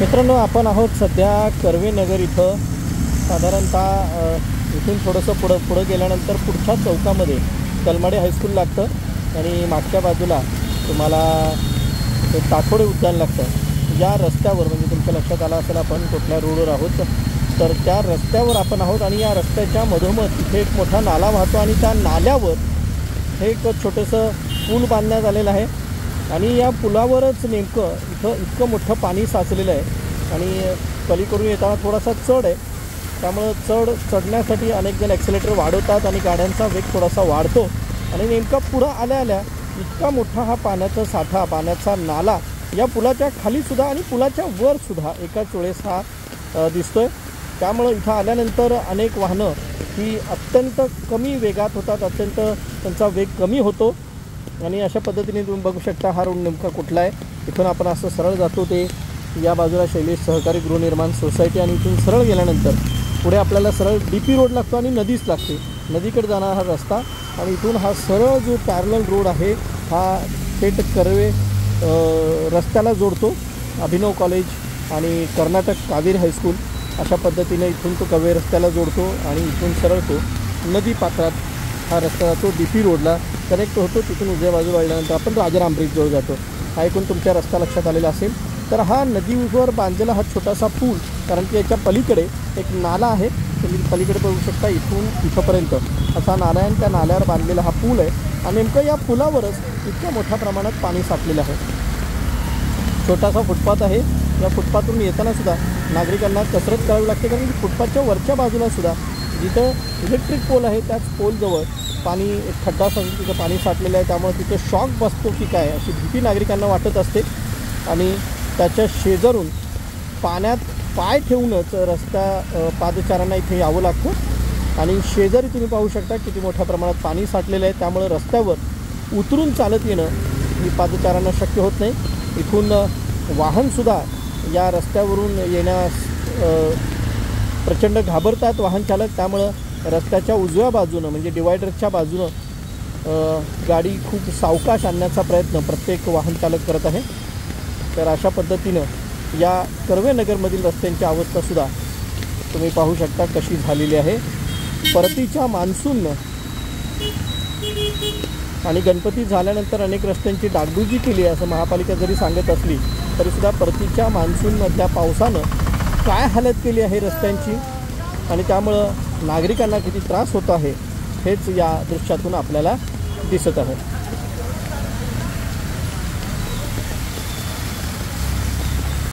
मित्रांनो, आपण आहोत सध्या कर्वे नगर इथं। साधारणतः इथून थोडंसं पुढं गेल्यानंतर पुढच्या चौकामध्ये कलमाडे हायस्कूल लागतं आणि मागच्या बाजूला तुम्हाला टाकोडे उद्यान लागतं। या रस्त्यावर म्हणजे तुमच्या लक्षात आलं असेल आपण कुठल्या रोडवर आहोत, तर त्या रस्त्यावर आपण आहोत आणि या रस्त्याच्या मधोमध इथे एक मोठा नाला वाहतो आणि त्या नाल्यावर हे एक छोटंसं पूल बांधण्यात आलेलं आहे आणि या पुलावरच नेमकं इतकं मोठं पाणी साचलेलं आहे आणि पलीकडून येताना थोडासा चढ आहे, त्यामुळं चढण्यासाठी अनेक जण ॲक्सिलेटर वाढवतात आणि गाड्यांचा वेग थोडासा वाढतो आणि नेमका पुढं आल्या इतका मोठा हा पाण्याचा साठा, पाण्याचा नाला या पुलाच्या खालीसुद्धा आणि पुलाच्या वरसुद्धा एकाच वेळेस हा दिसतो आहे। त्यामुळं इथं आल्यानंतर अनेक वाहनं ही अत्यंत कमी वेगात होतात, अत्यंत त्यांचा वेग कमी होतो आणि अशा पद्धतीने तुम्ही बघू शकता हा रोड नेमका कुठला आहे। इथून आपण असं सरळ जातो ते या बाजूला शैलेश सहकारी गृहनिर्माण सोसायटी आणि इथून सरळ गेल्यानंतर पुढे आपल्याला सरळ DP रोड लागतो आणि नदीच लागते, नदीकडे जाणारा हा रस्ता आणि इथून हा सरळ जो पॅरलल रोड आहे हा थेट कर्वे रस्त्याला जोडतो। अभिनव कॉलेज आणि कर्नाटक कावेरी हायस्कूल अशा पद्धतीने इथून तो कर्वे रस्त्याला जोडतो आणि इथून सरळ तो नदी पात्रात हा रस्ता जातो, DP रोडला कनेक्ट होतो। तिथून उजव्या बाजूला वळल्यानंतर आपण राजाराम ब्रिजजवळ जातो। हा ऐकून तुमच्या रस्ता लक्षात आलेला असेल, तर हा नदीवर बांधलेला हा छोटासा पूल, कारण की याच्या पलीकडे एक नाला आहे, तुम्ही पलीकडे बघू शकता इथून इथंपर्यंत असा नाला आहे आणि त्या नाल्यावर बांधलेला हा पूल आहे आणि नेमकं या पुलावरच इतक्या मोठ्या प्रमाणात पाणी साठलेलं आहे। छोटासा फुटपाथ आहे, या फुटपाथवरून येतानासुद्धा नागरिकांना कसरत करावी लागते, कारण की फुटपाथच्या वरच्या बाजूलासुद्धा जिथं इलेक्ट्रिक पोल आहे त्याच पोलजवळ पाणी एक खड्डा असून तिथं पाणी साठलेलं आहे, त्यामुळे तिथं शॉक बसतो की काय अशी भीती नागरिकांना वाटत असते आणि त्याच्या शेजारून पाण्यात पाय ठेवूनच पादचाऱ्यांना इथे यावं लागतं आणि शेजारी तुम्ही पाहू शकता किती मोठ्या प्रमाणात पाणी साठलेलं आहे, त्यामुळे रस्त्यावर उतरून चालत येणं ही पादचाऱ्यांना शक्य होत नाही। इथून वाहनसुद्धा या रस्त्यावरून येण्यास प्रचंड घाबरतात वाहन चालक, त्यामुळं रस्त्याच्या उजव्या बाजूनं म्हणजे डिवायडरच्या बाजूनं गाडी खूप सावकाश आणण्याचा प्रयत्न प्रत्येक वाहन चालक करत आहे। तर अशा पद्धतीनं या कर्वे नगरमधील रस्त्यांची अवस्थासुद्धा तुम्ही पाहू शकता कशी झालेली आहे। परतीच्या मान्सूननं आणि गणपती झाल्यानंतर अनेक रस्त्यांची डागडुजी केली आहे असं महापालिका जरी सांगत असली तरीसुद्धा परतीच्या मान्सूनमधल्या पावसानं काय हालत केली आहे रस्त्यांची आणि त्यामुळं नागरिकांना किती त्रास होत आहे हेच या दृश्यातून आपल्याला दिसत आहे।